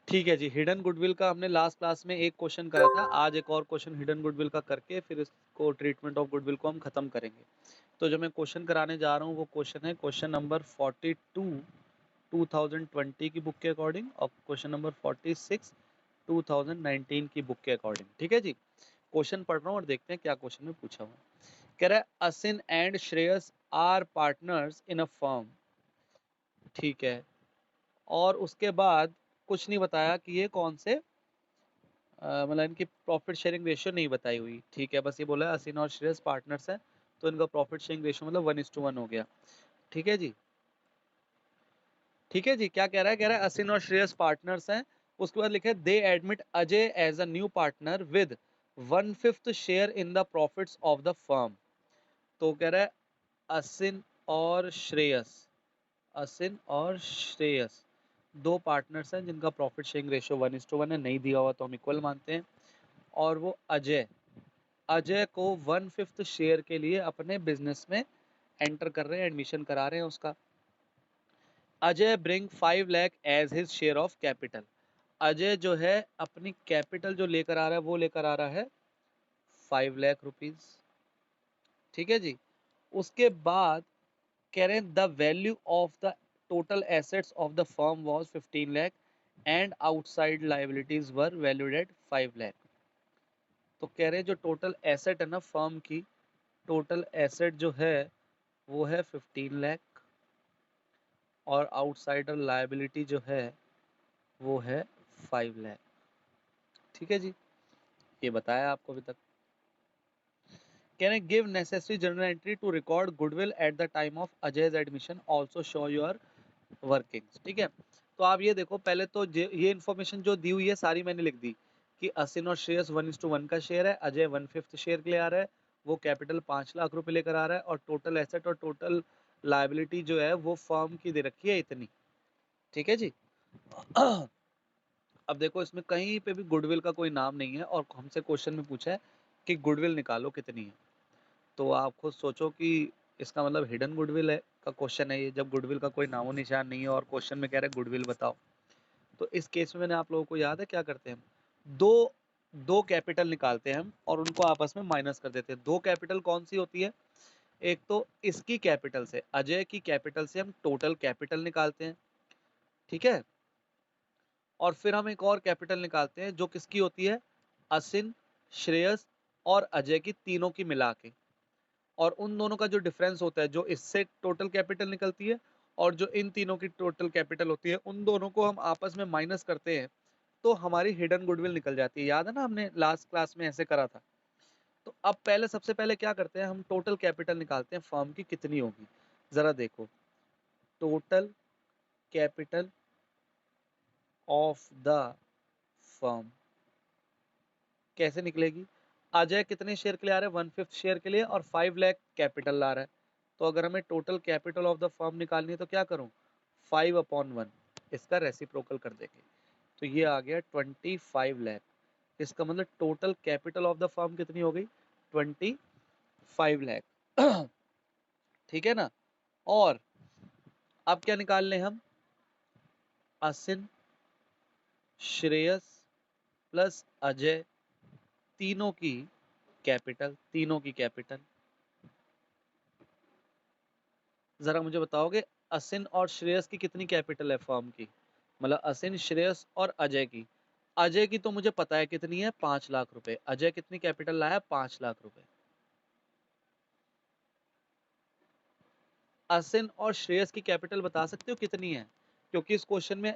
ठीक है जी, hidden goodwill का हमने लास्ट क्लास में एक क्वेश्चन करा था। आज एक और क्वेश्चन हिडन गुडविल का करके फिर इसको ट्रीटमेंट ऑफ गुडविल को हम खत्म करेंगे। तो जो मैं क्वेश्चन कराने जा रहा हूँ वो क्वेश्चन है क्वेश्चन नंबर 42 2020 की बुक के अकॉर्डिंग और क्वेश्चन नंबर 46 2019 की बुक के अकॉर्डिंग। ठीक है जी, क्वेश्चन पढ़ रहा हूँ और देखते हैं क्या क्वेश्चन में पूछा हुआ है। कह रहा है Asin and Shreyas are partners in a firm. ठीक है, और उसके बाद कुछ नहीं बताया कि ये कौन से मतलब इनकी प्रॉफिट शेयरिंग रेशियो नहीं बताई हुई। ठीक है, बस ये बोला है असिन और श्रेयस पार्टनर्स हैं तो इनका प्रॉफिट शेयरिंग रेशियो मतलब 1:1 हो गया। ठीक है जी, ठीक है जी, क्या कह रहा है? कह रहा है असिन और श्रेयस पार्टनर्स हैं। उसके बाद लिखे they admit Ajay as a new partner with 1/5 share in the profits of the firm. तो कह रहा है असिन और श्रेयस, असिन और श्रेयस दो पार्टनर्स हैं जिनका प्रॉफिट शेयरिंग रेशियो 1:1 है। नहीं दिया हुआ तो हम इक्वल मानते हैं। और वो अजय अजय को 1/5 शेयर के लिए अपने बिजनेस में एंटर कर रहे हैं, एडमिशन करा रहे हैं उसका। Ajay bring 5 lakh as his share of capital. Ajay जो है अपनी कैपिटल जो लेकर आ रहा है वो लेकर आ रहा है 5 लाख रुपीज। ठीक है जी, उसके बाद कह रहे हैं the value of the total assets of the firm was 15 lakh and outside liabilities were valued at 5 lakh. तो कह रहे हैं जो टोटल एसेट है ना फर्म की, टोटल एसेट जो है वो है 15 लाख और आउटसाइडर लायबिलिटी जो है वो है 5 लाख। ठीक है जी, ये बताया आपको अभी तक। Can I give necessary journal entry to record goodwill at the time of Ajay's admission also show your workings. ठीक है, तो आप ये देखो पहले तो ये इन्फॉर्मेशन जो दी हुई है सारी मैंने लिख दी कि असिन और श्रेयस 1:1 का शेयर है, अजय 1/5 शेयर के लिए आ रहा है, वो कैपिटल 5 लाख रुपए लेकर आ रहा है और टोटल एसेट और टोटल लायबिलिटी जो है वो फर्म की दे रखी है इतनी। ठीक है जी। अब देखो इसमें कहीं पे भी गुडविल का कोई नाम नहीं है और हमसे क्वेश्चन में पूछा है कि गुडविल निकालो कितनी है। तो आप खुद सोचो कि इसका मतलब हिडन गुडविल है का क्वेश्चन है ये, जब गुडविल का कोई नामो निशान नहीं है और क्वेश्चन में कह रहे हैं गुडविल बताओ। तो इस केस में मैंने आप लोगों को याद है क्या करते हैं हम, दो दो कैपिटल निकालते हैं हम और उनको आपस में माइनस कर देते हैं। दो कैपिटल कौन सी होती है? एक तो इसकी कैपिटल से, अजय की कैपिटल से हम टोटल कैपिटल निकालते हैं। ठीक है, और फिर हम एक और कैपिटल निकालते हैं जो किसकी होती है? असिन, श्रेयस और अजय की, तीनों की मिला के। और उन दोनों का जो डिफरेंस होता है, जो इससे टोटल कैपिटल निकलती है और जो इन तीनों की टोटल कैपिटल होती है, उन दोनों को हम आपस में माइनस करते हैं तो हमारी हिडन गुडविल निकल जाती है। याद है ना, हमने लास्ट क्लास में ऐसे करा था। तो अब पहले सबसे पहले क्या करते हैं, हम टोटल कैपिटल निकालते हैं फर्म की कितनी होगी। जरा देखो, total capital of the firm कैसे निकलेगी? अजय कितने शेयर के लिए आ रहा है? 1/5 शेयर के लिए और 5 लाख कैपिटल ला रहा है। तो अगर हमें total capital of the firm निकालनी है तो क्या करूं? 5/1 इसका रेसिप्रोकल कर देंगे तो ये आ गया 25 लाख। इसका मतलब total capital of the firm कितनी हो गई? 25 लाख। ठीक है ना। और अब क्या निकाल लें हम? असिन, श्रेयस प्लस अजय, तीनों की कैपिटल, तीनों की कैपिटल। जरा मुझे बताओगे असिन और श्रेयस की कितनी कैपिटल है फर्म की? मतलब असिन, श्रेयस और अजय की। अजय की तो मुझे पता है कितनी है, 5 लाख रुपए। अजय कितनी कैपिटल लाया? 5 लाख रुपए। असिन और श्रेयस की कैपिटल बता सकते हो कितनी है? क्योंकि इस क्वेश्चन में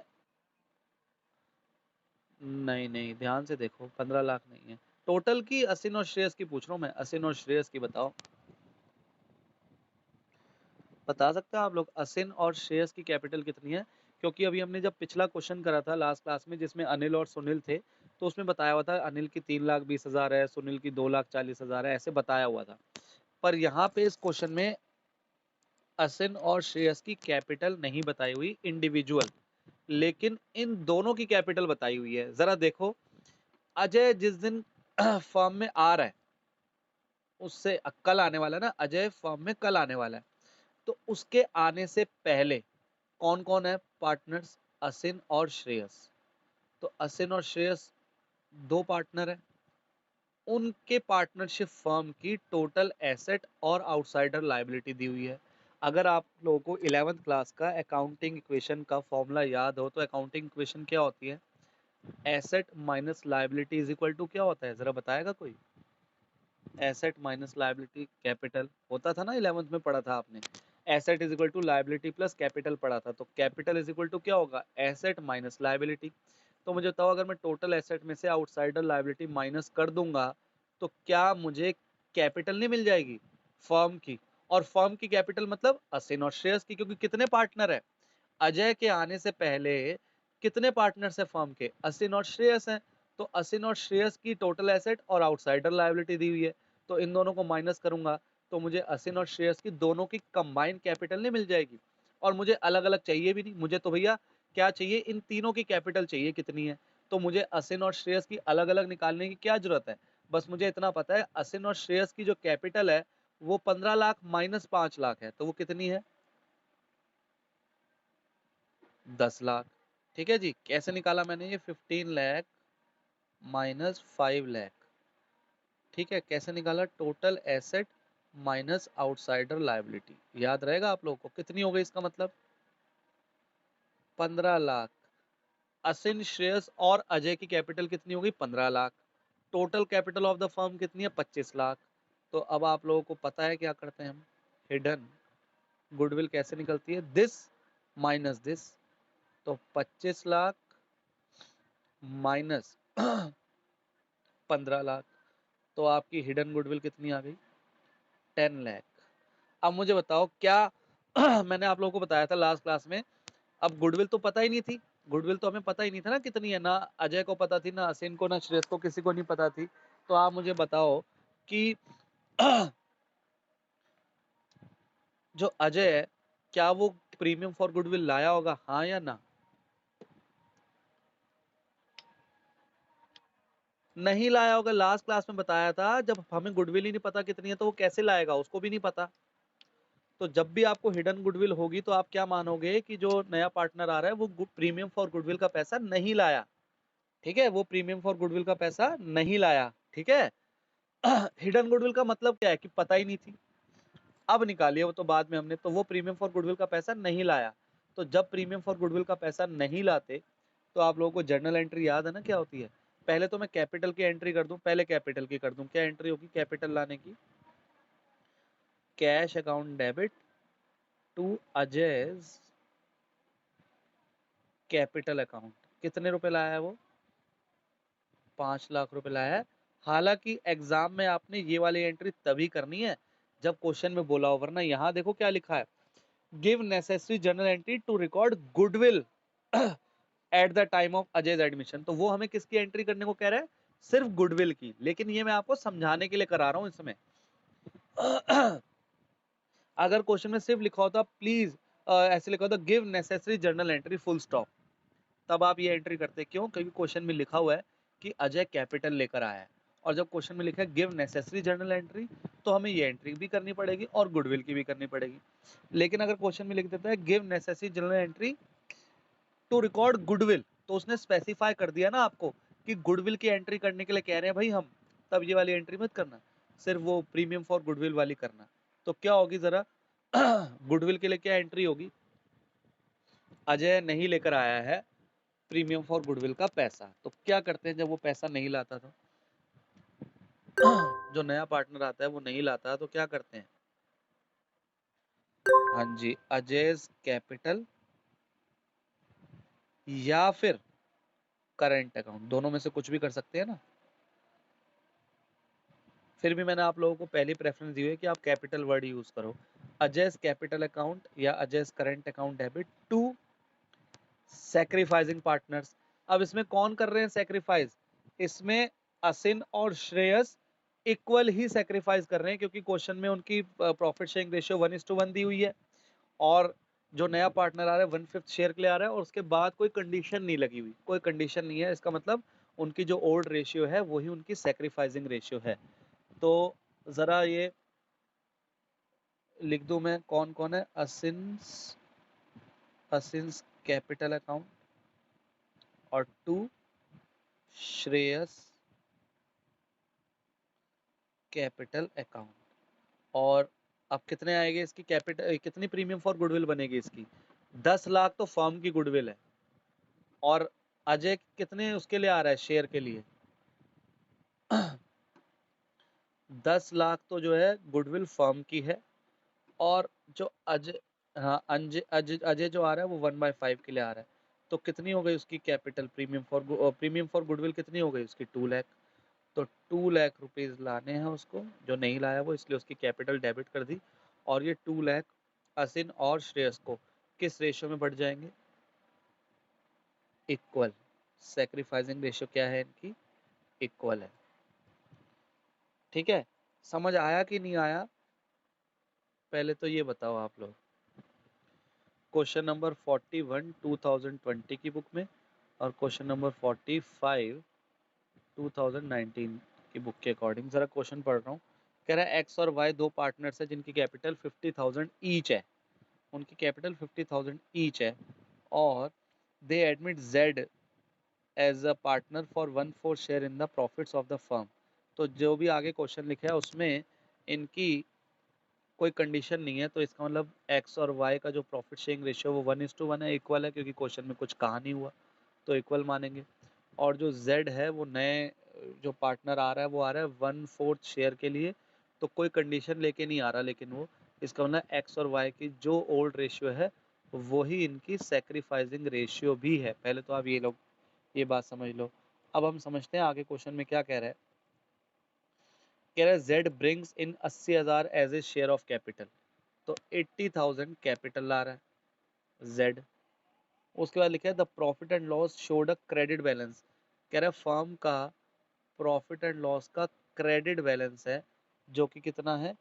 नहीं नहीं, ध्यान से देखो, 15 लाख नहीं है टोटल की। असिन और श्रेयस की पूछ रहा हूं मैं, असिन और श्रेयस की बताओ। बता सकते हो आप लोग असिन और श्रेयस की कैपिटल कितनी है? क्योंकि अभी हमने जब पिछला क्वेश्चन करा था लास्ट क्लास में जिसमें अनिल और सुनील थे, तो उसमें बताया हुआ था अनिल की 3,20,000 है, सुनील की 2,40,000 है, ऐसे बताया हुआ था। पर यहाँ पे इस क्वेश्चन में असिन और श्रेयस की कैपिटल नहीं बताई हुई इंडिविजुअल, लेकिन इन दोनों की कैपिटल बताई हुई है। जरा देखो, अजय जिस दिन फर्म में आ रहा है, उससे कल आने वाला है ना, अजय फर्म में कल आने वाला है, तो उसके आने से पहले कौन कौन है पार्टनर्स? असिन और श्रेयस। तो असिन और श्रेयस 2 पार्टनर है, उनके पार्टनरशिप फर्म की टोटल एसेट और आउटसाइडर लायबिलिटी दी हुई है। अगर आप लोगों को 11th क्लास का अकाउंटिंग इक्वेशन का फॉर्मूला याद हो तो अकाउंटिंग इक्वेशन क्या होती है? Asset minus liability is equal to क्या होता है, जरा बताएगा कोई? एसेट माइनस लायबिलिटी कैपिटल होता था ना, 11th में पढ़ा था आपने। Asset is equal to liability plus capital पढ़ा था, तो कैपिटल इज इक्वल टू क्या होगा? Asset minus liability. तो मुझे बताओ, अगर मैं टोटल एसेट में से आउटसाइडर लायबिलिटी माइनस कर दूंगा तो क्या मुझे कैपिटल नहीं मिल जाएगी फर्म की? और फर्म की कैपिटल मतलब असिन और श्रेयस की, क्योंकि कितने पार्टनर है? अजय के आने से पहले कितने पार्टनर्स है फर्म के? असिन और श्रेयस हैं। तो असिन और श्रेयस की टोटल एसेट और आउटसाइडर लायबिलिटी दी हुई है, तो इन दोनों को माइनस करूंगा तो मुझे असिन और श्रेयस की दोनों की कंबाइंड कैपिटल नहीं मिल जाएगी? और मुझे अलग अलग चाहिए भी नहीं, मुझे तो भैया क्या चाहिए, इन तीनों की कैपिटल चाहिए कितनी है। तो मुझे असिन और श्रेयस की अलग अलग निकालने की क्या जरूरत है? बस मुझे इतना पता है असिन और श्रेयस की जो कैपिटल है वो 15 लाख माइनस 5 लाख है, तो वो कितनी है? 10 लाख। ठीक है जी, कैसे निकाला मैंने ये? 15 लाख माइनस 5 लाख। ठीक है, कैसे निकाला? Total asset minus outsider liability. याद रहेगा आप लोगों को? कितनी हो गई इसका मतलब? 15 लाख। असिन, श्रेयस और अजय की कैपिटल कितनी हो गई? 15 lakh. Total capital of the firm कितनी है? 25 लाख। तो अब आप लोगों को पता है क्या करते हैं हम? हिडन गुडविल कैसे निकलती है? This minus this. तो 25 लाख माइनस 15 लाख, तो आपकी हिडन गुडविल कितनी आ गई? 10 लाख। अब मुझे बताओ क्या मैंने आप लोगों को बताया था लास्ट क्लास में, अब गुडविल तो पता ही नहीं थी, गुडविल तो हमें पता ही नहीं था ना कितनी है, ना अजय को पता थी, ना असिन को, ना श्रेयस को, किसी को नहीं पता थी। तो आप मुझे बताओ कि जो अजय है क्या वो प्रीमियम फॉर गुडविल लाया होगा, हाँ या ना? नहीं लाया होगा। लास्ट क्लास में बताया था, जब हमें गुडविल ही नहीं पता कितनी है तो वो कैसे लाएगा, उसको भी नहीं पता। तो जब भी आपको हिडन गुडविल होगी तो आप क्या मानोगे कि जो नया पार्टनर आ रहा है वो प्रीमियम फॉर गुडविल का पैसा नहीं लाया। ठीक है, वो प्रीमियम फॉर गुडविल का पैसा नहीं लाया। ठीक है। हिडन गुडविल का मतलब क्या है कि पता ही नहीं थी, अब निकालिए, वो तो बाद में हमने, तो वो प्रीमियम फॉर गुडविल का पैसा नहीं लाया। तो जब प्रीमियम फॉर गुडविल का पैसा नहीं लाते तो आप लोगों को जर्नल एंट्री याद है ना क्या होती है? पहले तो मैं कैपिटल की एंट्री कर दूं, पहले कैपिटल की कर दूं, क्या एंट्री होगी कैपिटल लाने की? Cash account debit to Ajay capital account. कितने रुपए लाया है वो? 5 लाख रुपए लाया है। हालांकि एग्जाम में आपने ये वाली एंट्री तभी करनी है जब क्वेश्चन में बोला हो, वरना यहाँ देखो क्या लिखा है, give necessary journal entry to record goodwill at the time of Ajay admission. तो वो हमें किसकी एंट्री करने को कह रहा है? सिर्फ गुडविल की। लेकिन ये मैं आपको समझाने के लिए करा रहा हूं इसमें। अगर क्वेश्चन में सिर्फ लिखा होता प्लीज ऐसे लिखा होता give necessary journal entry full stop, तब आप ये एंट्री करते। क्यों? क्योंकि क्वेश्चन में लिखा हुआ है कि अजय कैपिटल लेकर आया है, और जब क्वेश्चन में लिखा है गिव नेसेसरी जर्नल एंट्री तो हमें ये एंट्री भी करनी पड़ेगी और गुडविल की भी करनी पड़ेगी। लेकिन अगर क्वेश्चन में लिख देता है give necessary journal entry to record goodwill, तो उसने स्पेसिफाई कर दिया ना आपको कि गुडविल की एंट्री करने के लिए कह रहे हैं भाई हम, तब ये वाली एंट्री मत करना, सिर्फ वो प्रीमियम फॉर गुडविल वाली करना। तो क्या होगी जरा गुडविल के लिए क्या एंट्री होगी? अजय नहीं लेकर आया है प्रीमियम फॉर गुडविल का पैसा। तो क्या करते हैं जब वो पैसा नहीं लाता तो जो नया पार्टनर आता है वो नहीं लाता तो क्या करते हैं? हाँ जी, अजय कैपिटल या फिर करेंट अकाउंट, दोनों में से कुछ भी कर सकते हैं ना। फिर भी मैंने आप लोगों को पहली प्रेफरेंस दी है कि आप कैपिटल वर्ड यूज करो। अजय कैपिटल अकाउंट या Ajay current account debit to sacrificing partners. अब इसमें कौन कर रहे हैं सैक्रिफाइस? इसमें असिन और श्रेयस इक्वल ही सैक्रिफाइस कर रहे हैं, क्योंकि क्वेश्चन में उनकी प्रॉफिट शेयरिंग रेशियो 1:1 दी हुई है, और जो नया पार्टनर आ रहा है 1/5 शेयर के लिए आ रहा है, और उसके बाद कोई कंडीशन नहीं लगी हुई, कोई कंडीशन नहीं है। इसका मतलब उनकी जो ओल्ड रेशियो है वही उनकी सैक्रिफाइसिंग रेशियो है। तो जरा ये लिख दूं मैं, कौन कौन है? असिन्स कैपिटल अकाउंट और टू श्रेयस कैपिटल अकाउंट। और अब कितने आएंगे इसकी कैपिटल, कितनी प्रीमियम फॉर गुडविल बनेगी इसकी? 10 लाख तो फर्म की गुडविल है। और अजय कितने उसके लिए आ रहा है शेयर के लिए? 10 लाख तो जो है गुडविल फर्म की है। और जो अजय, हाँ अजय अजय अजय जो आ रहा है वो 1/5 के लिए आ रहा है। तो कितनी हो गई उसकी कैपिटल प्रीमियम फॉर गुडविल कितनी हो गई उसकी? 2 लाख। तो 2 लाख रुपीज लाने हैं उसको, जो नहीं लाया वो, इसलिए उसकी कैपिटल डेबिट कर दी। और ये 2 लाख असिन और श्रेयस को किस रेशियो में बढ़ जाएंगे? इक्वल। सेक्रीफाइसिंग रेशियो क्या है इनकी? इक्वल है। ठीक है, समझ आया कि नहीं आया? पहले तो ये बताओ आप लोग। क्वेश्चन नंबर 41 2020 की बुक में, और क्वेश्चन नंबर 45 2019 की बुक के अकॉर्डिंग जरा क्वेश्चन पढ़ रहा हूँ। कह रहा है एक्स और वाई दो पार्टनर्स है जिनकी कैपिटल 50,000 ईच है। उनकी कैपिटल 50,000 ईच है, और they admit Z as a partner for 1/4 share in the profits of the firm. तो जो भी आगे क्वेश्चन लिखा है उसमें इनकी कोई कंडीशन नहीं है, तो इसका मतलब एक्स और वाई का जो प्रॉफिट शेयरिंग रेशियो वो 1:1 है, इक्वल है, क्योंकि क्वेश्चन में कुछ कहा नहीं हुआ तो इक्वल मानेंगे। और जो जेड है वो नए जो पार्टनर आ रहा है वो आ रहा है 1/4 शेयर के लिए, तो कोई कंडीशन लेके नहीं आ रहा, लेकिन वो इसका मतलब एक्स और वाई की जो ओल्ड रेशियो है वही इनकी सेक्रीफाइसिंग रेशियो भी है। पहले तो आप ये लोग ये बात समझ लो। अब हम समझते हैं आगे क्वेश्चन में क्या कह रहा है। कह रहा है Z brings in 80,000 as a share of capital. तो 80,000 कैपिटल ला रहा है जेड। उसके बाद लिखा है the profit and loss showed a credit balance. कह रहा है फर्म का प्रॉफिट एंड लॉस का क्रेडिट बैलेंस है जो कि कितना है?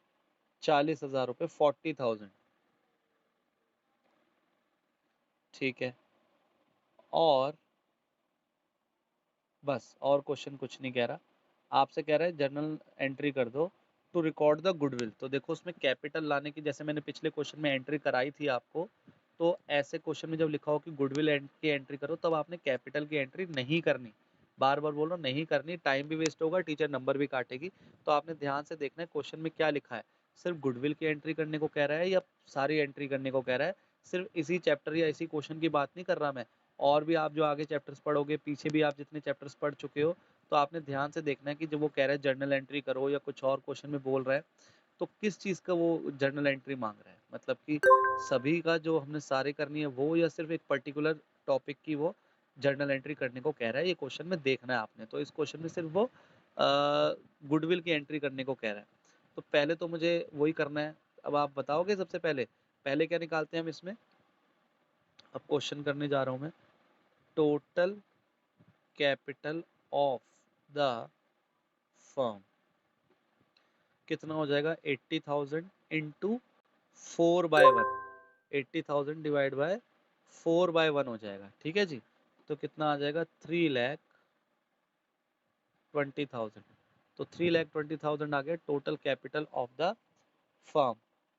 40,000 रुपये, 40,000। ठीक है, और बस और क्वेश्चन कुछ नहीं कह रहा। आपसे कह रहा है जर्नल एंट्री कर दो टू रिकॉर्ड द गुडविल। तो देखो उसमें कैपिटल लाने की, जैसे मैंने पिछले क्वेश्चन में एंट्री कराई थी आपको, तो ऐसे क्वेश्चन में जब लिखा हो कि गुडविल की एंट्री करो, तब आपने कैपिटल की एंट्री नहीं करनी। बार बार बोलो नहीं करनी, टाइम भी वेस्ट होगा, टीचर नंबर भी काटेगी। तो आपने ध्यान से देखना है क्वेश्चन में क्या लिखा है। सिर्फ गुडविल की एंट्री करने को कह रहा है या सारी एंट्री करने को कह रहा है? सिर्फ इसी चैप्टर या इसी क्वेश्चन की बात नहीं कर रहा मैं। और भी आप जो आगे चैप्टर्स पढ़ोगे, पीछे भी आप जितने चैप्टर्स पढ़ चुके हो, तो आपने ध्यान से देखना है कि जब वो कह रहा है जर्नल एंट्री करो या कुछ और क्वेश्चन में बोल रहा है, तो किस चीज़ का वो जर्नल एंट्री मांग रहा है। मतलब कि सभी का जो हमने सारे करनी है वो, या सिर्फ एक पर्टिकुलर टॉपिक की वो जर्नल एंट्री करने को कह रहा है, ये क्वेश्चन में देखना है आपने। तो इस क्वेश्चन में सिर्फ वो गुडविल की एंट्री करने को कह रहा है। तो पहले तो मुझे वही करना है। अब आप बताओगे सबसे पहले पहले क्या निकालते हैं हम इसमें? अब क्वेश्चन करने जा रहा हूँ मैं। Total capital of the firm कितना हो जाएगा? 80,000 इंटू 4/1। 80,000 डिवाइड बाय 4/1 हो जाएगा। ठीक है जी, तो कितना आ जाएगा? 3,20,000। तो 3,20,000 आ गया total capital of the firm.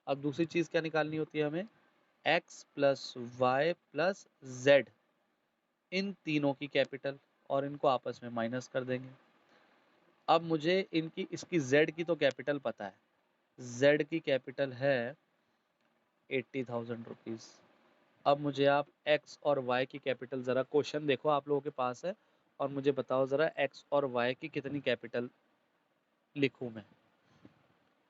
अब दूसरी चीज क्या निकालनी होती है हमें? x plus Y plus Z, इन तीनों की कैपिटल, और इनको आपस में माइनस कर देंगे। अब मुझे इनकी इसकी z की तो कैपिटल पता है। z की कैपिटल है 80,000 रुपीज। अब मुझे आप x और y की कैपिटल, ज़रा क्वेश्चन देखो आप लोगों के पास है, और मुझे बताओ ज़रा x और y की कितनी कैपिटल लिखूं मैं?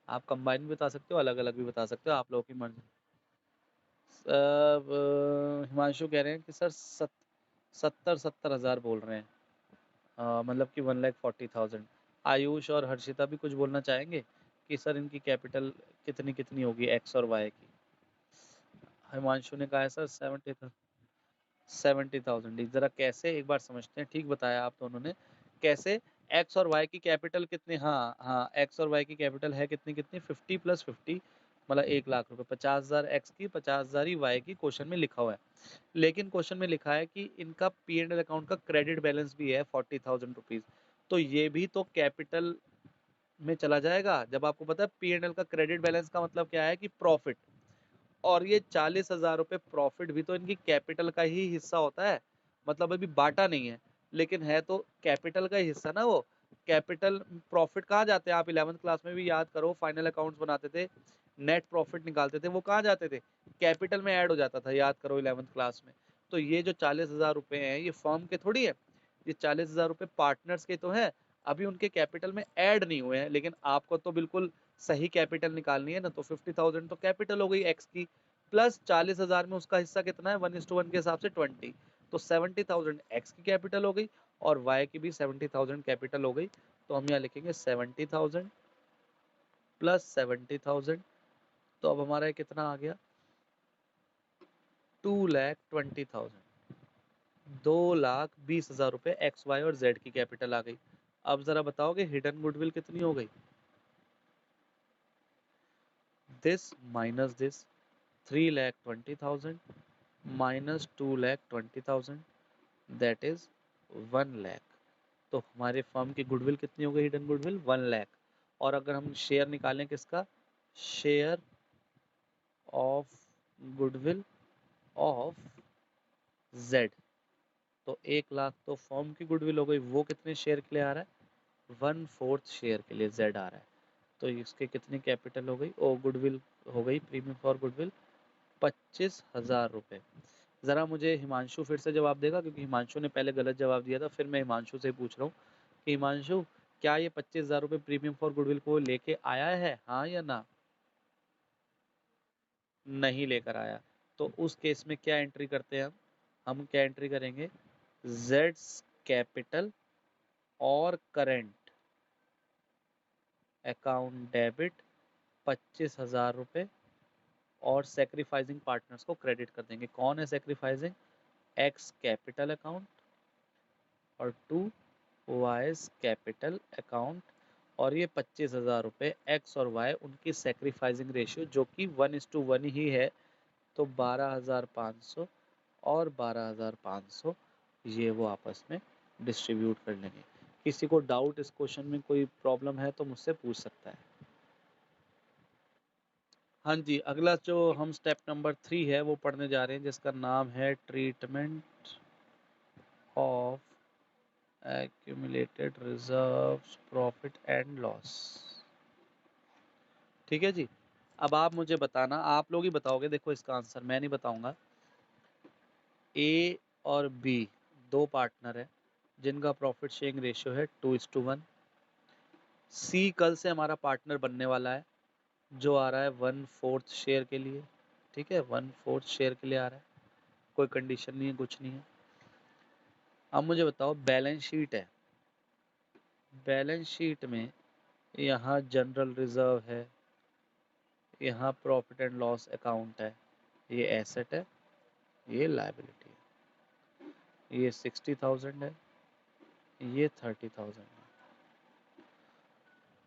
आप कंबाइन भी बता सकते हो, अलग अलग भी बता सकते हो, आप लोगों की मर्जी। हिमांशु कह रहे हैं कि सर 70,000 बोल रहे हैं, मतलब कि 1,40,000। आयुष और हर्षिता भी कुछ बोलना चाहेंगे कि सर इनकी कैपिटल कितनी कितनी होगी एक्स और वाई की? हिमांशु ने कहा है सर 70,000। जरा कैसे, एक बार समझते हैं। ठीक बताया आप दोनों ने। कैसे? एक्स और वाई की कैपिटल कितनी? हाँ हाँ, एक्स और वाई की कैपिटल है कितनी कितनी? 50 प्लस 50, मतलब 1,00,000 रुपये। 50,000 एक्स की, 50,000 ही वाई की, क्वेश्चन में लिखा हुआ है। लेकिन क्वेश्चन में लिखा है कि इनका पी एंड एल अकाउंट का क्रेडिट बैलेंस भी है 40,000 रुपीज। तो ये भी तो कैपिटल में चला जाएगा। जब आपको पता है पी एंड एल का क्रेडिट बैलेंस का मतलब क्या है कि प्रॉफिट, और ये 40,000 रुपये प्रॉफिट भी तो इनकी कैपिटल का ही हिस्सा होता है, मतलब अभी बांटा नहीं है। लेकिन है तो कैपिटल का ही हिस्सा ना वो। कैपिटल प्रॉफिट कहाँ जाते हैं, आप 11th क्लास में भी याद करो, फाइनल अकाउंट्स बनाते थे, नेट प्रॉफिट निकालते थे, वो कहाँ जाते थे, कैपिटल में ऐड हो जाता था, याद करो 11th क्लास में। तो ये जो 40,000 रुपए हैं ये फर्म के थोड़ी है, ये 40,000 रुपए पार्टनर्स के तो है, अभी उनके कैपिटल में ऐड नहीं हुए हैं, लेकिन आपको तो बिल्कुल सही कैपिटल निकालनी है ना, तो 50,000 तो कैपिटल हो गई एक्स की, प्लस 40,000 में उसका हिस्सा कितना है, 1:1 के हिसाब से 20, तो 70,000 एक्स की कैपिटल हो गई और वाई की भी 70,000 कैपिटल हो गई। तो हम यहाँ लिखेंगे 70,000 प्लस 70,000, तो अब हमारा ये कितना आ गया, 2,20,000, 2,20,000 रुपए एक्स वाई और जेड की कैपिटल आ गई। अब जरा बताओगे हिडन गुडविल कितनी हो गई, this minus this, 3,20,000 minus 2,20,000, that is 1 lakh. तो हमारे फर्म की गुडविल कितनी हो गई, हिडन गुडविल 1 लाख। और अगर हम शेयर निकालें किसका, share of goodwill of Z, तो 1 लाख तो फर्म की गुडविल हो गई, वो कितने शेयर के लिए आ रहा है, 1/4 शेयर के लिए जेड आ रहा है। तो इसके कितनी कैपिटल हो गई, ओ गुडविल हो गई, प्रीमियम फॉर गुडविल 25,000 रुपए। जरा मुझे हिमांशु फिर से जवाब देगा, क्योंकि हिमांशु ने पहले गलत जवाब दिया था, फिर मैं हिमांशु से पूछ रहा हूँ कि हिमांशु क्या ये 25,000 रुपए प्रीमियम फॉर गुडविल को लेके आया है, हाँ या ना, नहीं लेकर आया। तो उस केस में क्या एंट्री करते हैं हम क्या एंट्री करेंगे, जेड्स कैपिटल और करेंट अकाउंट डेबिट 25,000 रुपए और सेक्रीफाइसिंग पार्टनर्स को क्रेडिट कर देंगे। कौन है सेक्रीफाइसिंग, एक्स कैपिटल अकाउंट और 2 वाइज कैपिटल अकाउंट, और ये 25,000 रुपए एक्स और वाई उनकी सेक्रीफाइसिंग रेशियो जो कि 1:1 ही है, तो 12,500 और 12,500 ये वो आपस में डिस्ट्रीब्यूट कर लेंगे। किसी को डाउट इस क्वेश्चन में कोई प्रॉब्लम है तो मुझसे पूछ सकता है। हाँ जी, अगला जो हम स्टेप नंबर 3 है वो पढ़ने जा रहे हैं, जिसका नाम है treatment of accumulated reserves profit and loss. ठीक है जी, अब आप मुझे बताना, आप लोग ही बताओगे, देखो इसका आंसर मैं नहीं बताऊंगा। ए और बी दो पार्टनर है जिनका प्रॉफिट शेयरिंग रेशियो है 2:1। सी कल से हमारा पार्टनर बनने वाला है, जो आ रहा है 1/4 शेयर के लिए, ठीक है, 1/4 शेयर के लिए आ रहा है, कोई कंडीशन नहीं है, कुछ नहीं है। अब मुझे बताओ बैलेंस शीट है, बैलेंस शीट में यहाँ जनरल रिजर्व है, यहाँ प्रॉफिट एंड लॉस अकाउंट है, ये एसेट है, ये लायबिलिटी है, ये 60,000 है, ये 30,000 है।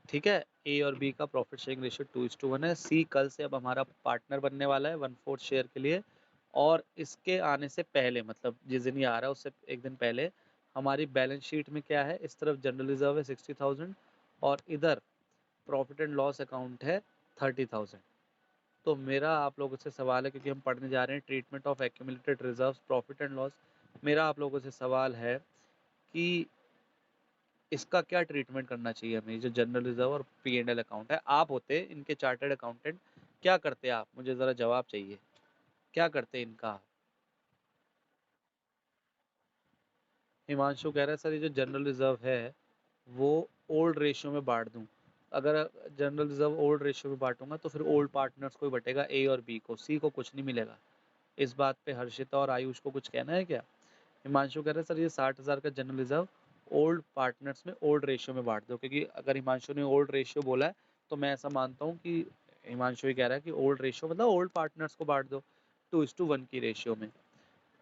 ठीक है, ए और बी का प्रॉफिट शेयरिंग रेशियो 2:1 है। सी कल से अब हमारा पार्टनर बनने वाला है 1/4 शेयर के लिए, और इसके आने से पहले, मतलब जिस दिन ये आ रहा है उससे एक दिन पहले, हमारी बैलेंस शीट में क्या है, इस तरफ जनरल रिजर्व है 60,000 और इधर प्रॉफिट एंड लॉस अकाउंट है 30,000। तो मेरा आप लोगों से सवाल है, क्योंकि हम पढ़ने जा रहे हैं treatment of accumulated reserves profit and loss, मेरा आप लोगों से सवाल है कि इसका क्या ट्रीटमेंट करना चाहिए हमें, जो जनरल रिजर्व और P&L अकाउंट है, आप होते इनके चार्टर्ड अकाउंटेंट, क्या करते आप, मुझे ज़रा जवाब चाहिए, क्या करते इनका। हिमांशु कह रहा है सर ये जो जनरल रिजर्व है वो ओल्ड रेशियो में बांट दूं, अगर जनरल रिजर्व ओल्ड रेशियो में बांटूंगा तो फिर ओल्ड पार्टनर्स को ही बटेगा, ए और बी को, सी को कुछ नहीं मिलेगा। इस बात पे हर्षिता और आयुष को कुछ कहना है क्या। हिमांशु कह रहे हैं सर ये 60,000 का जनरल रिजर्व ओल्ड पार्टनर्स में ओल्ड रेशियो में बांट दो, क्योंकि अगर हिमांशु ने ओल्ड रेशियो बोला है तो मैं ऐसा मानता हूँ कि हिमांशु ही कह रहा है कि ओल्ड रेशियो मतलब ओल्ड पार्टनर्स को बांट दो 2:1 की रेशियो में।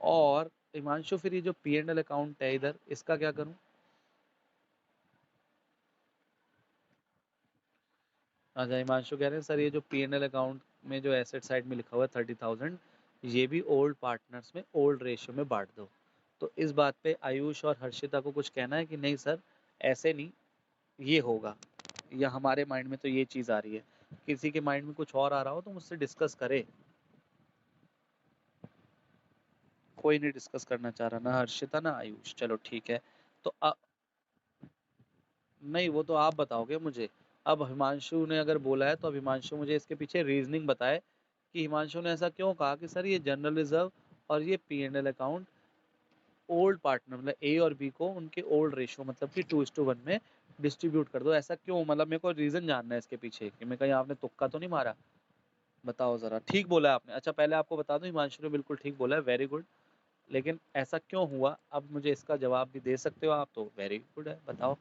और हिमांशु फिर ये जो P&L अकाउंट है इधर, इसका क्या करूँ। अच्छा, हिमांशु कह रहे हैं सर ये जो P&L अकाउंट में जो एसेट साइड में लिखा हुआ है 30,000, ये भी ओल्ड पार्टनर्स में ओल्ड रेशियो में बांट दो। तो इस बात पे आयुष और हर्षिता को कुछ कहना है कि नहीं सर ऐसे नहीं, ये होगा, या हमारे माइंड में तो ये चीज़ आ रही है, किसी के माइंड में कुछ और आ रहा हो तो मुझसे डिस्कस करे। कोई नहीं डिस्कस करना चाह रहा, ना हर्षिता ना आयुष। चलो ठीक है। तो नहीं, वो तो आप बताओगे मुझे। अब हिमांशु ने अगर बोला है तो अब हिमांशु मुझे इसके पीछे रीजनिंग बताए कि हिमांशु ने ऐसा क्यों कहा कि सर ये जनरल रिजर्व और ये P&L अकाउंट ओल्ड पार्टनर मतलब ए और बी को उनके ओल्ड रेशियो मतलब कि 2:1 में डिस्ट्रीब्यूट कर दो। ऐसा क्यों, मतलब मेरे को रीजन जानना है इसके पीछे कि मैं कहीं आपने तुक्का तो नहीं मारा। बताओ जरा। ठीक बोला है आपने। अच्छा पहले आपको बता दूं, हिमांशु ने बिल्कुल ठीक बोला है, वेरी गुड। लेकिन ऐसा क्यों हुआ, अब मुझे इसका जवाब भी दे सकते हो आप तो वेरी गुड है, बताओ।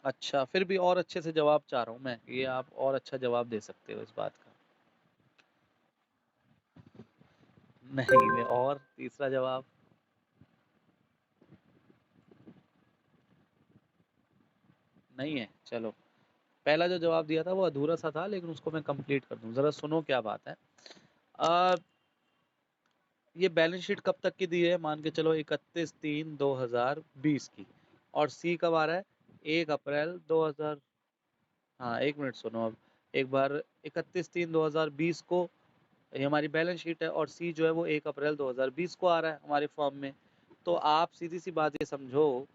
अच्छा फिर भी और अच्छे से जवाब चाह रहा हूँ मैं, ये आप और अच्छा जवाब दे सकते हो इस बात का। नहीं मैं और तीसरा जवाब। नहीं है, चलो। पहला जो जवाब दिया था वो अधूरा सा था, लेकिन उसको मैं कंप्लीट कर दूं। जरा सुनो क्या बात है। आ, ये बैलेंस शीट कब तक की दी है, मान के चलो 31/3/2020 की। और सी कब आ रहा है, 1 अप्रैल 2000। हाँ एक मिनट सुनो अब एक बार। 31/3/2020 को ये हमारी बैलेंस शीट है, और सी जो है वो 1 अप्रैल 2020 को आ रहा है हमारे फॉर्म में। तो आप सीधी सी बात ये समझो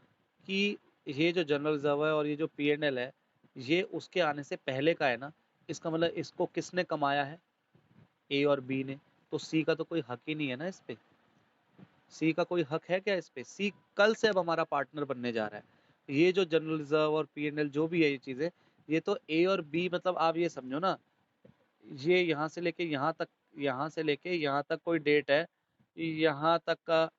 कि ये जो जनरल रिजर्व है और ये जो P&L है, ये उसके आने से पहले का है ना। इसका मतलब इसको किसने कमाया है, ए और बी ने। तो सी का तो कोई हक ही नहीं है ना इस पे। सी का कोई हक है क्या इस पे, सी कल से अब हमारा पार्टनर बनने जा रहा है। ये जो जनरल रिजर्व और P&L जो भी है ये चीजें, ये तो ए और बी मतलब आप ये समझो ना, ये यहाँ से लेके यहाँ तक कोई डेट है, यहाँ तक का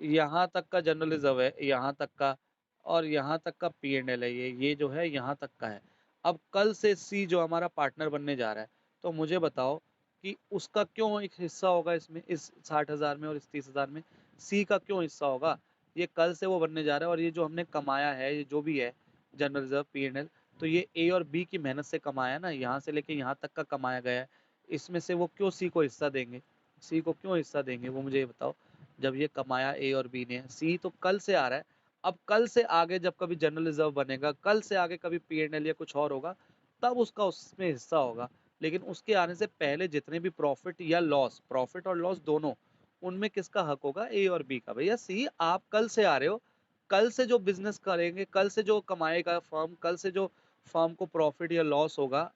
यहाँ तक का जनरल रिजर्व है, यहाँ तक का। और यहाँ तक का P&L है, ये जो है यहाँ तक का है। अब कल से सी जो हमारा पार्टनर बनने जा रहा है, तो मुझे बताओ कि उसका क्यों एक हिस्सा होगा इसमें, इस 60,000 में और इस 30,000 में सी का क्यों हिस्सा होगा। ये कल से वो बनने जा रहा है, और ये जो हमने कमाया है, ये जो भी है जनरल रिजर्व P&L, तो ये ए और बी की मेहनत से कमाया ना, यहाँ से लेके यहाँ तक का कमाया गया है। इसमें से वो क्यों सी को हिस्सा देंगे, सी को क्यों हिस्सा देंगे, वो मुझे ये बताओ। जब ये कमाया ए और बी ने, सी तो कल से आ रहा है। अब कल से आगे जब कभी जनरल रिजर्व बनेगा, कल से आगे कभी P&L या कुछ और होगा, तब उसका उसमें हिस्सा होगा। लेकिन उसके आने से पहले जितने भी प्रॉफिट या लॉस, प्रॉफिट और लॉस दोनों, उनमें किसका हक होगा, ए और बी का। भैया सी आप कल से आ रहे हो, कल से जो बिजनेस करेंगे, कल से जो कमाएगा फर्म, कल से जो फर्म को प्रॉफिट या लॉस होगा,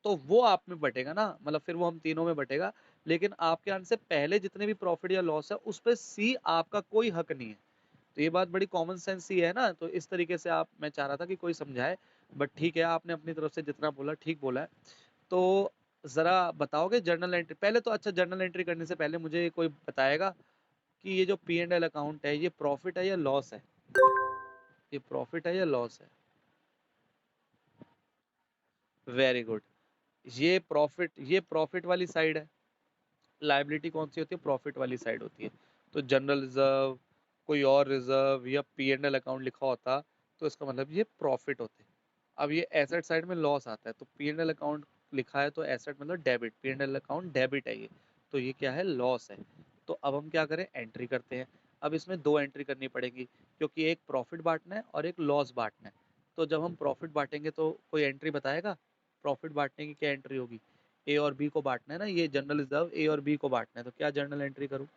तो वो आप में बटेगा ना, मतलब फिर वो हम तीनों में बटेगा। लेकिन आपके आने से पहले जितने भी प्रॉफिट या लॉस है, उस पे सी आपका कोई हक नहीं है। तो ये बात बड़ी कॉमन सेंस ही है ना। तो इस तरीके से आप, मैं चाह रहा था कि कोई समझाए, बट ठीक है आपने अपनी तरफ से जितना बोला ठीक बोला है। तो जरा बताओगे जर्नल एंट्री पहले तो। अच्छा जर्नल एंट्री करने से पहले मुझे कोई बताएगा कि ये जो P&L अकाउंट है, ये प्रॉफिट है या लॉस है, ये प्रॉफिट है या लॉस है। Very good. ये प्रॉफिट वाली साइड है। लायबिलिटी कौन सी होती है, प्रॉफिट वाली साइड होती है। तो जनरल रिजर्व, कोई और रिजर्व या P&L अकाउंट लिखा होता, तो इसका मतलब ये प्रॉफिट होते। अब ये एसेट साइड में लॉस आता है, तो P&L अकाउंट लिखा है तो एसेट मतलब डेबिट, P&L अकाउंट डेबिट है ये, तो ये क्या है, लॉस है। तो अब हम क्या करें, एंट्री करते हैं। अब इसमें दो एंट्री करनी पड़ेगी, क्योंकि एक प्रॉफिट बांटना है और एक लॉस बांटना है। तो जब हम प्रॉफिट बांटेंगे तो कोई एंट्री बताएगा, प्रॉफिट बांटने की क्या एंट्री होगी। ए और बी को बांटना है ना, ये जनरल रिजर्व ए और बी को बांटना है, तो क्या जर्नल एंट्री करूँ।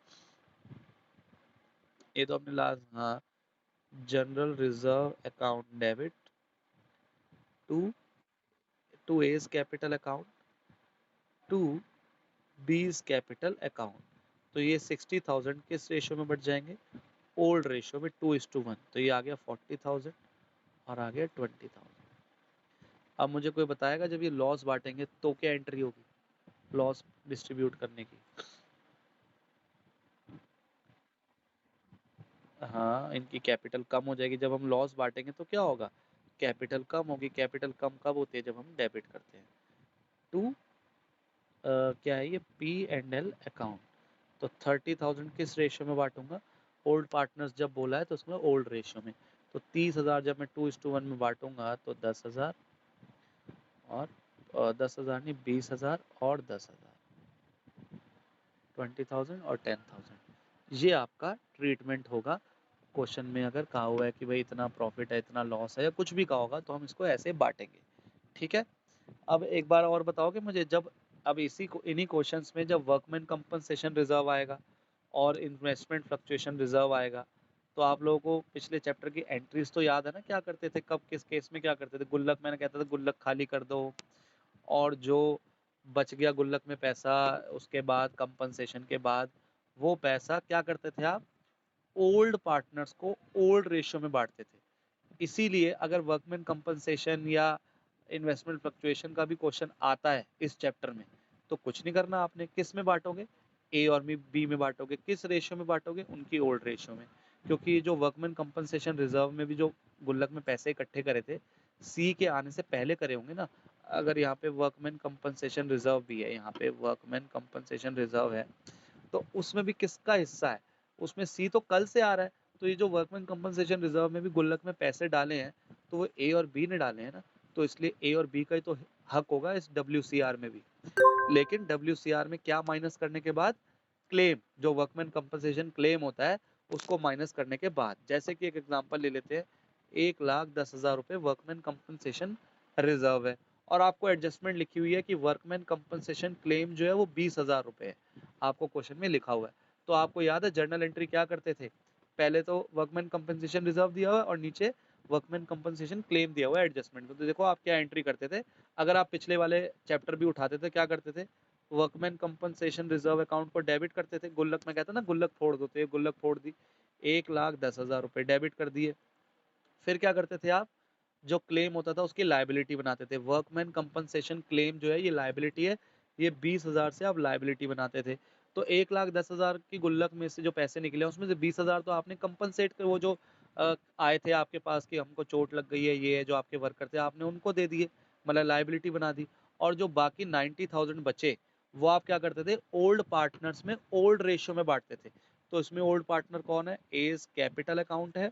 ये तो अपने लास्ट, हाँ, general reserve account debit to to as capital account to B's capital account. तो ये 60,000 किस रेशियो में बढ़ जाएंगे, ओल्ड रेशियो में 2:1। तो ये आ गया 40,000 और आ गया 20,000। अब मुझे कोई बताएगा जब ये लॉस बांटेंगे तो क्या एंट्री होगी, लॉस डिस्ट्रीब्यूट करने की। हाँ इनकी कैपिटल कम हो जाएगी, जब हम लॉस बांटेंगे तो क्या होगा, कैपिटल कम होगी। कैपिटल कम कब होती है, जब हम डेबिट करते हैं। टू क्या है ये, P&L अकाउंट। तो 30,000 किस रेशियो में बांटूंगा, ओल्ड पार्टनर्स जब बोला है तो उसमें ओल्ड रेशियो में। तो 30,000 जब मैं 2:1 में बांटूंगा तो 10,000, और 10,000 नहीं, 20,000 और 10,000, 20,000 और 10,000। ये आपका ट्रीटमेंट होगा। क्वेश्चन में अगर कहा हुआ है कि भाई इतना प्रॉफिट है, इतना लॉस है, या कुछ भी कहा होगा, तो हम इसको ऐसे बांटेंगे। ठीक है। अब एक बार और बताओगे मुझे, जब अब इन्हीं क्वेश्चंस में जब वर्कमैन कंपनसेशन रिजर्व आएगा और इन्वेस्टमेंट फ्लक्चुएशन रिजर्व आएगा, तो आप लोगों को पिछले चैप्टर की एंट्रीज तो याद है ना, क्या करते थे, कब किस केस में क्या करते थे। गुल्लक, मैंने कहता था गुल्लक खाली कर दो, और जो बच गया गुल्लक में पैसा, उसके बाद कंपनसेशन के बाद वो पैसा क्या करते थे आप, ओल्ड पार्टनर्स को ओल्ड रेशियो में बांटते थे। इसीलिए अगर वर्कमैन कंपनसेशन या इन्वेस्टमेंट फ्लक्चुएशन का भी क्वेश्चन आता है इस चैप्टर में, तो कुछ नहीं करना आपने, किस में बांटोगे, ए और बी में बांटोगे। किस रेशियो में बांटोगे, उनकी ओल्ड रेशियो में। क्योंकि जो वर्कमैन कंपनसेशन रिजर्व में भी जो गुल्लक में पैसे इकट्ठे करे थे, सी के आने से पहले करे होंगे ना। अगर यहाँ पे वर्कमैन कंपनसेशन रिजर्व भी है, यहाँ पे वर्कमैन कंपनसेशन रिजर्व है, तो उसमें भी किसका हिस्सा है, उसमें सी तो कल से आ रहा है। तो ये जो वर्कमैन कंपनसेशन रिजर्व में भी गुल्लक में पैसे डाले हैं, तो वो ए और बी ने डाले हैं ना, तो इसलिए ए और बी का ही तो हक होगा इस डब्ल्यू में भी। लेकिन डब्ल्यू में क्या माइनस करने के बाद, क्लेम, जो वर्कमैन कंपनसेशन क्लेम होता है उसको माइनस करने के बाद। जैसे कि एक एग्जांपल ले लेते हैं, 1,10,000 रुपए वर्कमैन कंपनसेशन रिजर्व है, और आपको एडजस्टमेंट लिखी हुई है कि वर्कमैन कंपनसेशन क्लेम जो है वो 20,000 रुपए है, आपको क्वेश्चन में लिखा हुआ है। तो आपको याद है जर्नल एंट्री क्या करते थे, पहले तो वर्कमैन कंपनसेशन रिजर्व दिया हुआ है और नीचे वर्कमैन कंपनसेशन क्लेम दिया हुआ है एडजस्टमेंट में। तो देखो आप क्या एंट्री करते थे, अगर आप पिछले वाले चैप्टर भी उठाते थे, क्या करते थे, वर्कमैन कंपनसेशन रिजर्व अकाउंट को डेबिट करते थे, गुल्लक में कहता ना गुल्लक फोड़ दो, तो ये गुल्लक फोड़ दी, 1,10,000 रुपए डेबिट कर दिए। फिर क्या करते थे आप, जो क्लेम होता था उसकी लाइबिलिटी बनाते थे। वर्कमैन कंपनसेशन क्लेम जो है ये लाइबिलिटी है, ये 20,000 से आप लाइबिलिटी बनाते थे। तो 1,10,000 की गुल्लक में से जो पैसे निकले उसमें से 20,000 तो आपने कंपनसेट कर, वो जो आए थे आपके पास कि हमको चोट लग गई है, ये है जो आपके वर्कर थे, आपने उनको दे दिए, मतलब लाइबिलिटी बना दी। और जो बाकी 90,000 बचे, वो आप क्या करते थे, ओल्ड पार्टनर्स में ओल्ड रेशियो में बांटते थे। तो इसमें ओल्ड पार्टनर कौन है, एज कैपिटल अकाउंट है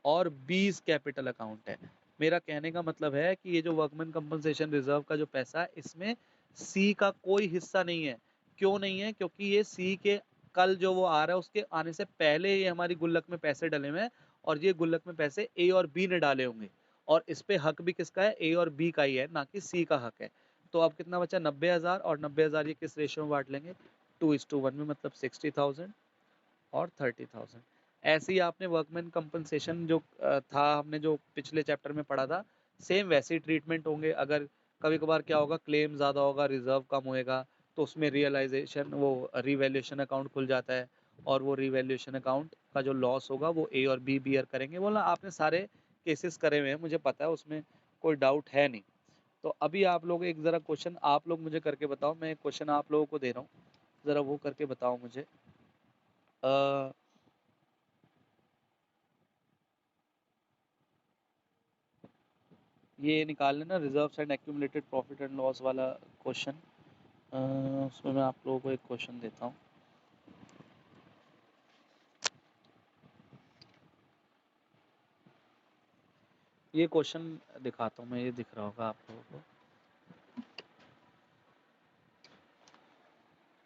और बीस कैपिटल अकाउंट है। मेरा कहने का मतलब है कि ये जो वर्कमैन कंपनसेशन रिजर्व का जो पैसा है, इसमें सी का कोई हिस्सा नहीं है। क्यों नहीं है, क्योंकि ये सी के कल जो वो आ रहा है उसके आने से पहले ये हमारी गुल्लक में पैसे डले हुए हैं, और ये गुल्लक में पैसे ए और बी ने डाले होंगे, और इस पे हक भी किसका है, ए और बी का ही है, ना कि सी का हक है। तो अब कितना बचा, 90,000, और 90,000 ये किस रेशियो में बांट लेंगे, 2:1 में, मतलब 60,000 और 30,000। ऐसे ही आपने वर्कमैन कंपनसेशन जो था, हमने जो पिछले चैप्टर में पढ़ा था, सेम वैसे ही ट्रीटमेंट होंगे। अगर कभी कभार क्या होगा, क्लेम ज़्यादा होगा, रिजर्व कम होएगा, तो उसमें रियलाइजेशन, वो रिवैल्यूएशन अकाउंट खुल जाता है, और वो रिवैल्यूएशन अकाउंट का जो लॉस होगा वो ए और बी बियर करेंगे। बोला आपने सारे केसेस करे हुए हैं, मुझे पता है, उसमें कोई डाउट है नहीं। तो अभी आप लोग एक ज़रा क्वेश्चन आप लोग मुझे करके बताओ, मैं एक क्वेश्चन आप लोगों को दे रहा हूँ, ज़रा वो करके बताओ मुझे। अ, ये निकाल लेना, reserves and accumulated profit and loss वाला क्वेश्चन। उसमें मैं आप लोगों को एक क्वेश्चन देता हूँ। ये क्वेश्चन दिखाता हूँ मैं, ये दिख रहा होगा आप लोगों को।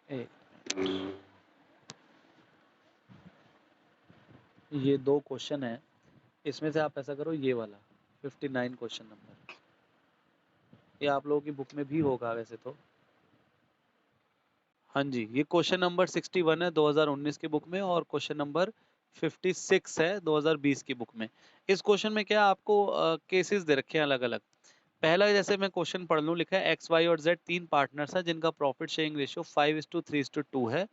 एक, ये दो क्वेश्चन है, इसमें से आप ऐसा करो, ये वाला 59 क्वेश्चन नंबर, ये आप लोगों की बुक में भी होगा वैसे तो। हाँ जी, ये क्वेश्चन नंबर 61 है 2019 की बुक में, और क्वेश्चन नंबर 56 है 2020 की बुक में। इस क्वेश्चन में क्या आपको केसेस दे रखे हैं अलग अलग। पहला, जैसे मैं क्वेश्चन पढ़ लूँ, लिखा है एक्स वाई और जेड तीन पार्टनर्स हैं जिनका प्रॉफिट शेयरिंग रेशियो 5:3:2 है,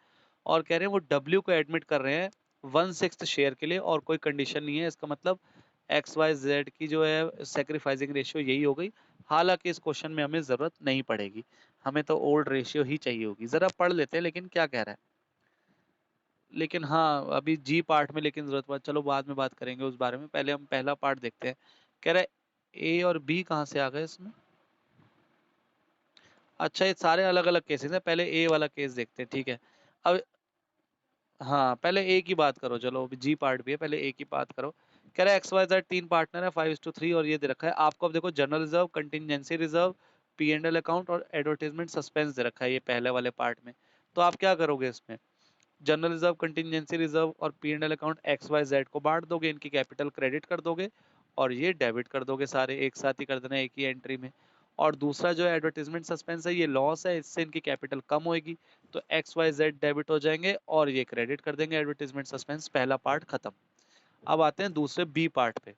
और कह रहे हैं वो डब्ल्यू को एडमिट कर रहे हैं 1/6 शेयर के लिए, और कोई कंडीशन नहीं है। इसका मतलब एक्स वाई जेड की जो है सेक्रीफाइसिंग रेशियो यही हो गई। हालांकि इस क्वेश्चन में हमें जरूरत नहीं पड़ेगी, हमें तो ओल्ड रेशियो ही चाहिए होगी। जरा पढ़ लेते हैं लेकिन क्या कह रहा है। लेकिन हाँ, अभी जी पार्ट में लेकिन जरूरत पड़, चलो बाद में बात करेंगे उस बारे में, पहले हम पहला पार्ट देखते हैं। कह रहा है ए और बी कहाँ से आ गए इसमें। अच्छा, ये सारे अलग अलग केसेस हैं, पहले ए वाला केस देखते हैं, ठीक है। अब हाँ, पहले ए की बात करो, चलो अभी जी पार्ट भी है, पहले ए की बात करो। कह रहा है एक्स वाई जेड तीन पार्टनर है 5:3, और ये दे रखा है आपको। अब देखो, general reserve, contingency reserve, P and L account और एडवर्टाइजमेंट सस्पेंस दे रखा है ये पहले वाले पार्ट में। तो आप क्या करोगे इसमें, जनरल रिजर्व, कंटिजेंसी रिजर्व और P and L account X Y Z को बांट दोगे, इनकी कैपिटल क्रेडिट कर दोगे, और ये डेबिट कर दोगे, सारे एक साथ ही कर देना एक ही एंट्री में। और दूसरा जो एडवर्टीजमेंट सस्पेंस है ये लॉस है, इससे इनकी कैपिटल कम होगी, तो XYZ डेबिट हो जाएंगे और ये क्रेडिट कर देंगे एडवर्टीजमेंट सस्पेंस। पहला पार्ट खत्म। अब आते हैं दूसरे बी पार्ट पे।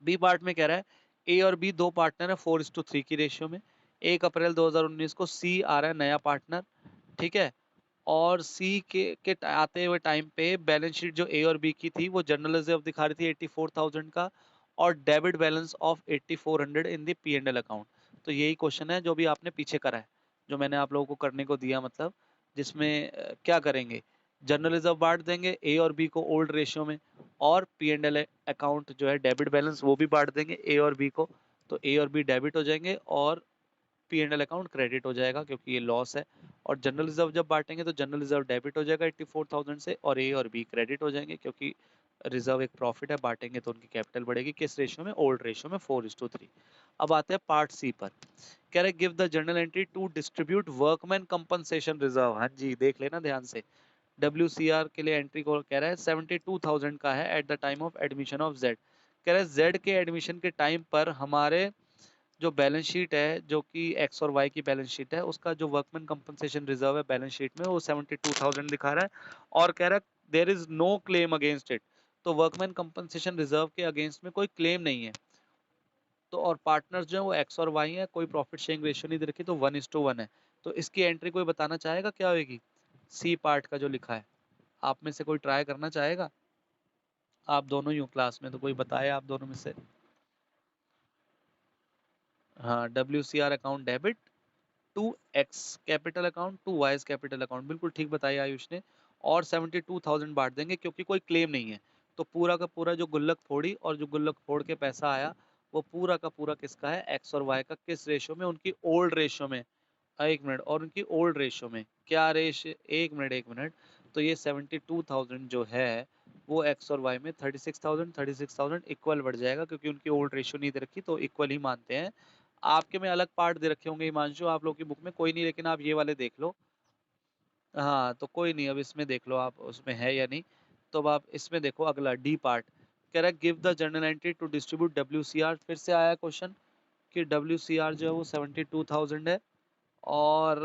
बी पार्ट में कह रहा है ए और बी दो पार्टनर है 4:3 की रेशियो में। 1 अप्रैल 2019 को सी आ रहा है नया पार्टनर, ठीक है। और सी के आते हुए टाइम पे बैलेंस शीट जो ए और बी की थी वो जनरल रिजर्व दिखा रही थी 84,000 का और debit balance of 8400 in the P&L account. तो यही क्वेश्चन है जो भी आपने पीछे करा है, जो मैंने आप लोगों को करने को दिया, मतलब जिसमें क्या करेंगे, जनरल रिजर्व बांट देंगे ए और बी को ओल्ड रेशियो में, और P&L अकाउंट जो है डेबिट बैलेंस वो भी बांट देंगे ए और बी को। तो ए और बी डेबिट हो जाएंगे और P&L अकाउंट क्रेडिट हो जाएगा क्योंकि ये लॉस है। और जनरल रिजर्व जब बांटेंगे तो जनरल रिजर्व डेबिट हो जाएगा 84,000 से और ए और बी क्रेडिट हो जाएंगे क्योंकि रिजर्व एक प्रॉफिट है, बांटेंगे तो उनकी कैपिटल बढ़ेगी। किस रेशियो में? ओल्ड रेशियो में 4:3। अब आते हैं पार्ट सी पर। कह रहे give the journal entry to distribute workman compensation reserve. हाँ जी, देख लेना ध्यान से। WCR के लिए एंट्री को कह रहा है 72,000 का है eight the time of admission of Z. कह रहा है जेड के एडमिशन के टाइम पर हमारे जो बैलेंस शीट है, जो कि एक्स और वाई की बैलेंस शीट है, उसका जो वर्कमैन कंपनसेशन रिजर्व है बैलेंस शीट में वो 72,000 दिखा रहा है और कह रहा है there is no claim against it. तो वर्कमैन कंपनसेशन रिजर्व के अगेंस्ट में कोई क्लेम नहीं है। तो और पार्टनर्स जो है वो एक्स और वाई है, कोई प्रॉफिट शेयरिंग रेशियो नहीं दे रखी, तो 1:1 है। तो इसकी एंट्री कोई बताना चाहेगा क्या होगी? सी पार्ट का जो लिखा है, आप में से कोई ट्राई करना चाहेगा? आप दोनों ही हो क्लास में तो कोई बताए आप दोनों में से। हाँ, WCR account debit to X capital account to Y's capital account, बिल्कुल ठीक बताया आयुष ने। और 72,000 बांट देंगे क्योंकि कोई क्लेम नहीं है। तो पूरा का पूरा जो गुल्लक फोड़ी और जो गुल्लक फोड़ के पैसा आया वो पूरा का पूरा किसका है? एक्स और वाई का। किस रेशियो में? उनकी ओल्ड रेशियो में। एक मिनट, और उनकी ओल्ड रेशियो में क्या रेशियो? एक मिनट। तो ये 72,000 जो है वो एक्स और वाई में 36,000 इक्वल बढ़ जाएगा क्योंकि उनकी ओल्ड रेशियो नहीं दे रखी तो इक्वल ही मानते हैं। आपके में अलग पार्ट दे रखे होंगे हिमांशु, आप लोग की बुक में कोई नहीं, लेकिन आप ये वाले देख लो। हाँ तो कोई नहीं, अब इसमें देख लो आप उसमें है या नहीं। तो अब आप इसमें देखो अगला डी पार्ट। कह रहा है give the journal entry to distribute WCR। फिर से आया क्वेश्चन कि WCR जो है वो 72,000 है और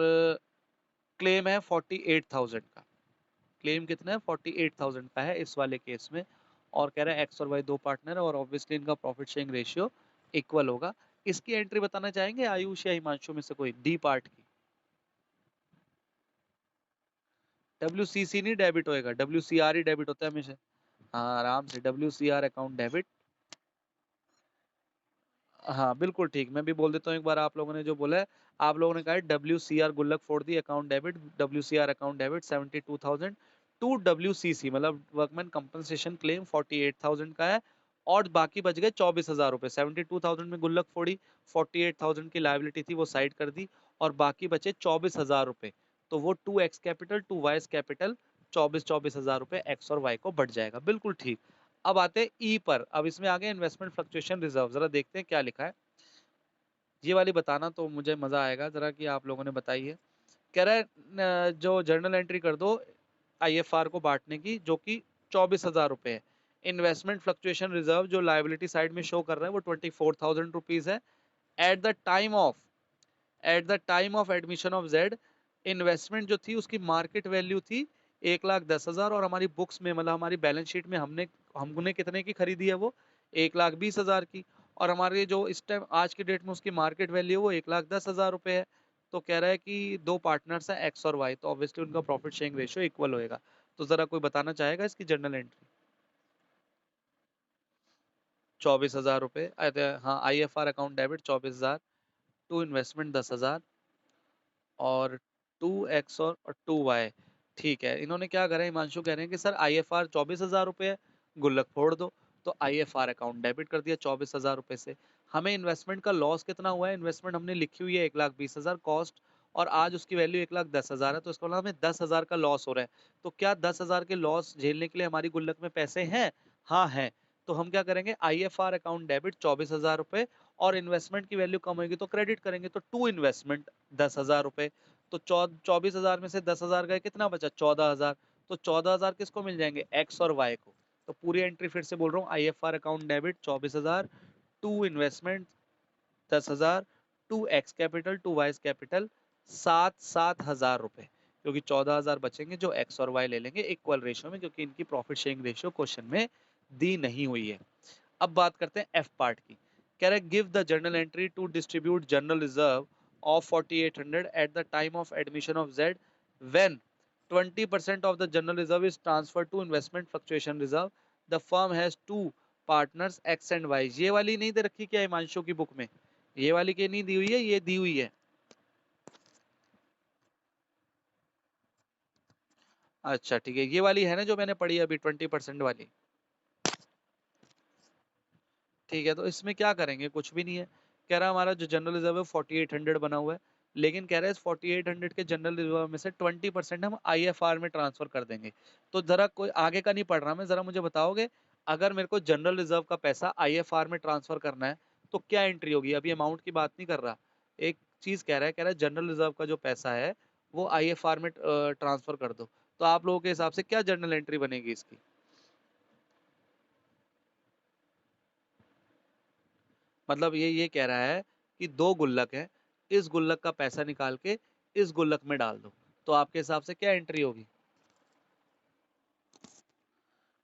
क्लेम है 48,000 का। क्लेम कितना है? 48,000 का है इस वाले केस में। और कह रहा है एक्स और वाई दो पार्टनर है और ऑब्वियसली इनका प्रॉफिट शेयरिंग रेशियो इक्वल होगा। इसकी एंट्री बताना चाहेंगे आयुष या हिमांशु में से कोई? डी पार्ट की। WCC नहीं डेबिट होएगा, WCR ही डेबिट होता है हमेशा। हाँ आराम से, WCR अकाउंट डेबिट। हाँ बिल्कुल ठीक, मैं भी बोल देता हूँ एक बार। आप लोगों ने जो बोला है, आप लोगों ने कहा है WCR गुल्लक फोड़ दी account debit, WCR account debit 72,000 to WCC मतलब वर्कमैन कंपनसेशन क्लेम 48,000 का है और बाकी बच गए 24,000 रुपए। 72,000 में गुल्लक फोड़ी, 48,000 की लाइबिलिटी थी वो साइड कर दी और बाकी बचे 24,000 रुपए। तो वो to X capital to Y's capital 24,000 रुपए एक्स और वाई को बढ़ जाएगा। बिल्कुल ठीक। अब आते हैं ई पर। अब इसमें आ गए इन्वेस्टमेंट फ्लक्चुएशन रिजर्व। जरा देखते हैं क्या लिखा है। ये वाली बताना तो मुझे मजा आएगा जरा कि आप लोगों ने बताई है। कह रहा है जो जर्नल एंट्री कर दो IFR को बांटने की, जो कि 24,000 रुपए है। इन्वेस्टमेंट फ्लक्चुएशन रिजर्व जो लाइबिलिटी साइड में शो कर रहा है वो 24,000 रुपीज है। Eight the time of admission of Z, investment जो थी उसकी मार्केट वैल्यू थी 1,10,000 और हमारी बुक्स में मतलब हमारी बैलेंस शीट में हमने कितने की खरीदी है? वो 1,20,000 की। और हमारे जो इस टाइम आज की डेट में उसकी मार्केट वैल्यू वो 1,10,000 रुपए है। तो कह रहा है कि दो पार्टनर्स हैं एक्स और वाई, तो ऑब्वियसली उनका प्रॉफिट शेयरिंग रेशियो इक्वल होएगा। तो जरा कोई बताना चाहेगा इसकी जर्नल एंट्री? 24,000 रुपए। हाँ, IFR account debit 24,000, to investment 10,000 और 2x और 2y। ठीक है, इन्होंने क्या करा है, हिमांशु कह रहे हैं कि सर IFR 24,000 रुपए है, गुल्लक फोड़ दो। तो IFR अकाउंट डेबिट कर दिया 24,000 रुपए से। हमें इन्वेस्टमेंट का लॉस कितना हुआ है? इन्वेस्टमेंट हमने लिखी हुई है 1,20,000 कॉस्ट और आज उसकी वैल्यू 1,10,000 है, तो इसका मतलब हमें 10,000 का लॉस हो रहा है। तो क्या 10,000 के लॉस झेलने के लिए हमारी गुल्लक में पैसे हैं? हाँ है। तो हम क्या करेंगे, IFR अकाउंट डेबिट 24,000 रुपए और इन्वेस्टमेंट की वैल्यू कम होगी तो क्रेडिट करेंगे, तो टू इन्वेस्टमेंट 10,000 रुपए। तो 24,000 में से 10,000 गए, कितना बचा? 14,000। तो 14,000 किसको मिल जाएंगे? एक्स और वाई को। तो पूरी एंट्री फिर से बोल रहा हूँ, IFR account debit 24,000, to investment 10,000, to X capital to Y's capital 7,000 रुपए, क्योंकि 14,000 बचेंगे जो एक्स और वाई ले लेंगे इक्वल रेशियो में, क्योंकि इनकी प्रॉफिट शेयरिंग रेशियो क्वेश्चन में दी नहीं हुई है। अब बात करते हैं एफ पार्ट की। कह रहे give the journal entry to distribute general reserve of 4800 at the time of admission of Z when 20% of the general reserve is transferred to investment fluctuation reserve. The firm has two partners X and Y. ये वाली नहीं दे रखी क्या हिमांशु की book में? ये वाली के नहीं दी हुई है, ये दी हुई है। अच्छा ठीक है, ये वाली है ना जो मैंने पढ़ी अभी 20% वाली। ठीक है, तो इसमें क्या करेंगे? कुछ भी नहीं है। कह रहा हमारा जो जनरल रिजर्व है 4800 बना हुआ है, लेकिन कह रहा है इस 4800 के जनरल रिजर्व में से 20% हम आईएफआर में ट्रांसफर कर देंगे। तो जरा कोई आगे का नहीं पढ़ रहा मैं, जरा मुझे बताओगे अगर मेरे को जनरल रिजर्व का पैसा आईएफआर में ट्रांसफर करना है तो क्या एंट्री होगी? अभी अमाउंट की बात नहीं कर रहा, एक चीज कह रहा है जनरल रिजर्व का जो पैसा है वो आईएफआर में ट्रांसफर कर दो। तो आप लोगों के हिसाब से क्या जर्नल एंट्री बनेगी इसकी? मतलब ये कह रहा है कि दो गुल्लक है, इस गुल्लक का पैसा निकाल के इस गुल्लक में डाल दो, तो आपके हिसाब से क्या एंट्री होगी?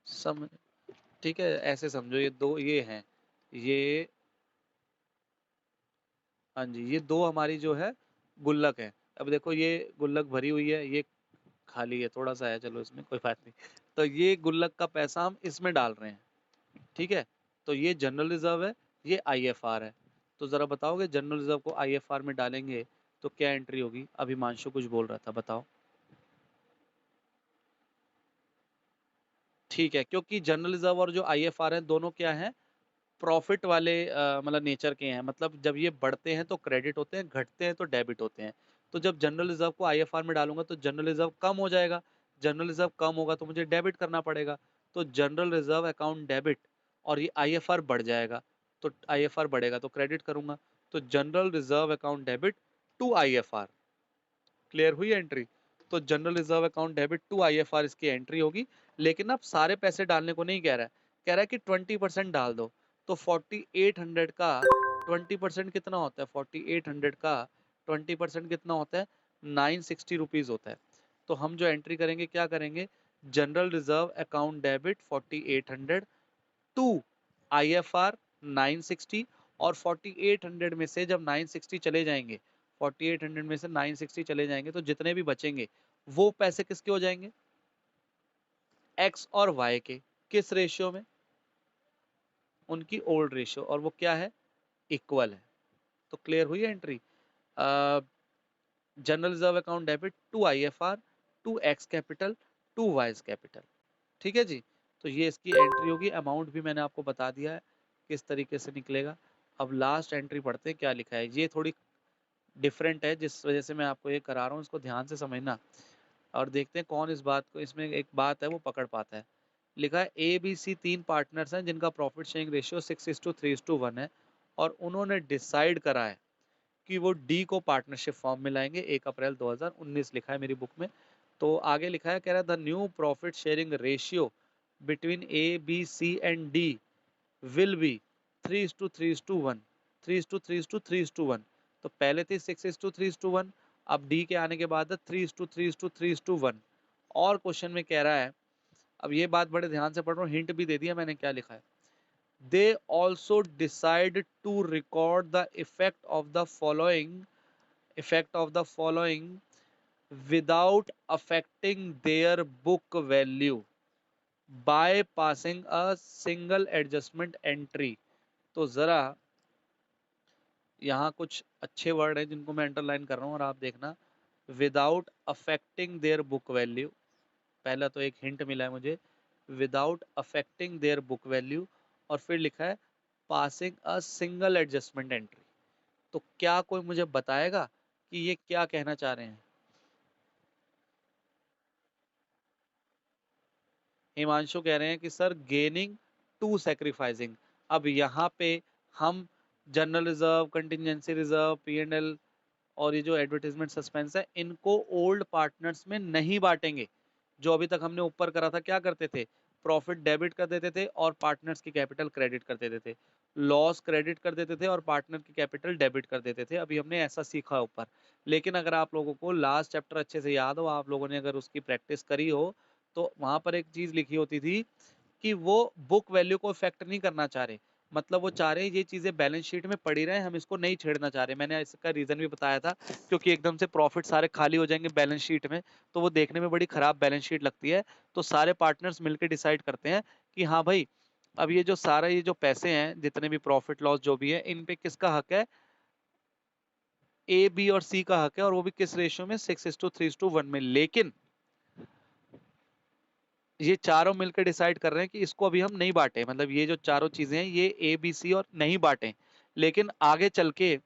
सम ठीक है, ऐसे समझो ये दो ये हैं, ये हाँ जी, ये दो हमारी जो है गुल्लक है। अब देखो ये गुल्लक भरी हुई है, ये खाली है, थोड़ा सा है, चलो इसमें कोई बात नहीं। तो ये गुल्लक का पैसा हम इसमें डाल रहे हैं, ठीक है। तो ये जनरल रिजर्व है, ये आईएफआर है। तो जरा बताओगे जनरल रिजर्व को आईएफआर में डालेंगे तो क्या एंट्री होगी? अभी मानशु कुछ बोल रहा था, बताओ। ठीक है, क्योंकि जनरल रिजर्व और जो आईएफआर है दोनों क्या हैं? प्रॉफिट वाले मतलब नेचर के हैं। मतलब जब ये बढ़ते हैं तो क्रेडिट होते हैं, घटते हैं तो डेबिट होते हैं। तो जब जनरल रिजर्व को आईएफआर में डालूंगा तो जनरल रिजर्व कम हो जाएगा, जनरल रिजर्व कम होगा तो मुझे डेबिट करना पड़ेगा। तो जनरल रिजर्व अकाउंट डेबिट, और ये आईएफआर बढ़ जाएगा, तो आईएफआर बढ़ेगा तो क्रेडिट करूंगा। तो general reserve account debit to IFR, clear हुई एंट्री? तो general reserve account debit to IFR इसकी एंट्री होगी। लेकिन अब सारे पैसे डालने को नहीं कह रहा है, कह रहा है कि 20% डाल दो। तो 4800 का 20% कितना होता है? 4800 का 20% कितना होता है? 960 रुपीज होता है। तो हम जो एंट्री करेंगे क्या करेंगे? General reserve account debit 4800 to IFR 960, और 4800 में से जब 960 चले जाएंगे, 4800 में से 960 चले जाएंगे तो जितने भी बचेंगे वो पैसे किसके हो जाएंगे? एक्स और वाई के। किस रेशियो में? उनकी ओल्ड रेशियो, और वो क्या है? इक्वल है। तो क्लियर हुई entry? General reserve account debit to IFR to X capital to Y's capital. ठीक है जी, तो ये इसकी एंट्री होगी। अमाउंट भी मैंने आपको बता दिया है किस तरीके से निकलेगा। अब लास्ट एंट्री पढ़ते हैं क्या लिखा है। ये थोड़ी डिफरेंट है, जिस वजह से मैं आपको ये करा रहा हूँ, इसको ध्यान से समझना और देखते हैं कौन इस बात को, इसमें एक बात है वो पकड़ पाता है। लिखा है ए बी सी तीन पार्टनर्स हैं जिनका प्रॉफिट शेयरिंग रेशियो 6:3:1 है, और उन्होंने डिसाइड करा है कि वो डी को पार्टनरशिप फॉर्म में लाएंगे 1 अप्रैल 2019, लिखा है मेरी बुक में। तो आगे लिखा है, कह रहा है the new profit sharing ratio between A B C and D will be 3:3:1, 3:3:3:1। तो पहले थी 6:3:1, अब डी के आने के बाद 3:3:3:1। और क्वेश्चन में कह रहा है, अब ये बात बड़े ध्यान से पढ़ रहा हूँ, हिंट भी दे दिया मैंने क्या लिखा है। They also decide to record the effect of the following without affecting their book value by passing a single adjustment entry। तो जरा यहाँ कुछ अच्छे वर्ड हैं जिनको मैं अंडरलाइन कर रहा हूँ और आप देखना। Without affecting their book value, पहला तो एक हिंट मिला है मुझे, without affecting their book value, और फिर लिखा है passing a single adjustment entry. तो क्या कोई मुझे बताएगा कि ये क्या कहना चाह रहे हैं? हिमांशु कह रहे हैं कि सर गेनिंग टू सेक्रीफाइसिंग। अब यहाँ पे हम general reserve, contingency reserve, P&L और ये जो एडवर्टाइजमेंट सस्पेंस है इनको ओल्ड पार्टनर्स में नहीं बांटेंगे। जो अभी तक हमने ऊपर करा था क्या करते थे? प्रॉफिट डेबिट कर देते थे और पार्टनर्स की कैपिटल क्रेडिट कर देते थे। लॉस क्रेडिट कर देते थे और पार्टनर की कैपिटल डेबिट कर देते थे। अभी हमने ऐसा सीखा ऊपर। लेकिन अगर आप लोगों को लास्ट चैप्टर अच्छे से याद हो, आप लोगों ने अगर उसकी प्रैक्टिस करी हो, तो वहाँ पर एक चीज़ लिखी होती थी कि वो बुक वैल्यू को इफ़ेक्ट नहीं करना चाह रहे। मतलब वो चाह रहे हैं ये चीज़ें बैलेंस शीट में पड़ी रहें, हम इसको नहीं छेड़ना चाह रहे। मैंने इसका रीज़न भी बताया था, क्योंकि एकदम से प्रॉफ़िट सारे खाली हो जाएँगे बैलेंस शीट में, तो वो देखने में बड़ी खराब बैलेंस शीट लगती है। तो सारे पार्टनर्स मिलके डिसाइड करते हैं कि हाँ भाई, अब ये जो सारा ये जो पैसे हैं, जितने भी प्रॉफ़िट लॉस जो भी है, इन पे किसका हक है? ए, बी और सी का हक है, और वो भी किस रेशियो में? 6:3:1 में। लेकिन ये चारों मिलकर डिसाइड कर रहे हैं कि इसको अभी हम नहीं बांटे, मतलब ये जो चारों चीजें हैं ये ए बी सी और नहीं बांटे, लेकिन आगे चल के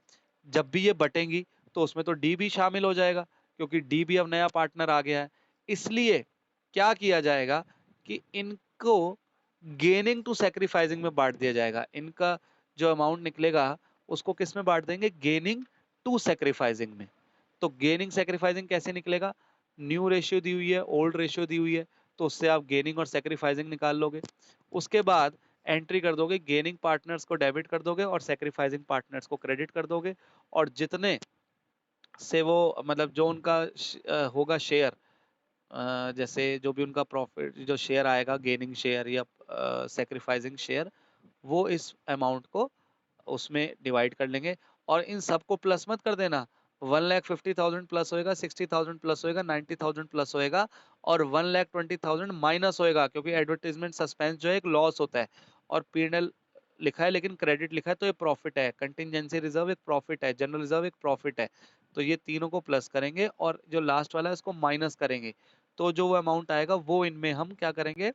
जब भी ये बटेंगी तो उसमें तो डी भी शामिल हो जाएगा, क्योंकि डी भी अब नया पार्टनर आ गया है। इसलिए क्या किया जाएगा कि इनको गेनिंग टू सैक्रिफाइसिंग में बांट दिया जाएगा। इनका जो अमाउंट निकलेगा उसको किस में बांट देंगे? गेनिंग टू सैक्रिफाइसिंग में। तो गेनिंग सैक्रिफाइसिंग कैसे निकलेगा? न्यू रेशियो दी हुई है, ओल्ड रेशियो दी हुई है, तो उससे आप गेनिंग और सैक्रिफाइसिंग निकाल लोगे। उसके बाद एंट्री कर दोगे, गेनिंग पार्टनर्स को डेबिट कर दोगे और सैक्रिफाइसिंग पार्टनर्स को क्रेडिट कर दोगे, और जितने से वो मतलब जो उनका होगा शेयर, जैसे जो भी उनका प्रॉफिट जो शेयर आएगा, गेनिंग शेयर या सैक्रिफाइसिंग शेयर, वो इस अमाउंट को उसमें डिवाइड कर लेंगे। और इन सबको प्लस मत कर देना। 1,50,000 प्लस होएगा, 60,000 प्लस होएगा, 90,000 प्लस होएगा, और 1,20,000 माइनस होएगा, क्योंकि एडवर्टाइजमेंट सस्पेंस जो है एक लॉस होता है, और P&L लिखा है लेकिन क्रेडिट लिखा है, तो ये प्रॉफिट है। कंटिजेंसी रिजर्व एक प्रॉफिट है, जनरल रिजर्व एक प्रॉफिट है। तो ये तीनों को प्लस करेंगे और जो लास्ट वाला है उसको माइनस करेंगे। तो जो वो अमाउंट आएगा वो इनमें हम क्या करेंगे?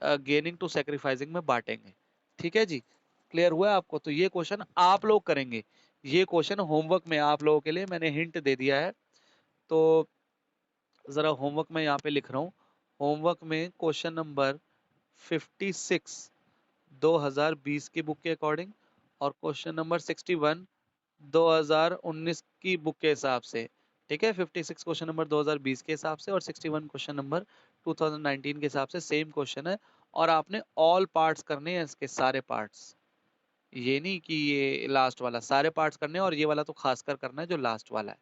गेनिंग टू सैक्रिफाइसिंग में बांटेंगे। ठीक है जी, क्लियर हुआ आपको? तो ये क्वेश्चन आप लोग करेंगे। ये क्वेश्चन होमवर्क में आप लोगों के लिए मैंने हिंट दे दिया है। तो जरा होमवर्क में यहाँ पे लिख रहा हूँ। होमवर्क में क्वेश्चन नंबर 56 2020 की बुक के अकॉर्डिंग, और क्वेश्चन नंबर 61 2019 की बुक के हिसाब से। ठीक है, 56 क्वेश्चन नंबर 2020 के हिसाब से और 61 क्वेश्चन नंबर 2019 के हिसाब से सेम क्वेश्चन है। और आपने ऑल पार्ट्स करने हैं, इसके सारे पार्ट्स, ये नहीं कि ये लास्ट वाला, सारे पार्ट्स करने हैं, और ये वाला तो खासकर करना है जो लास्ट वाला है।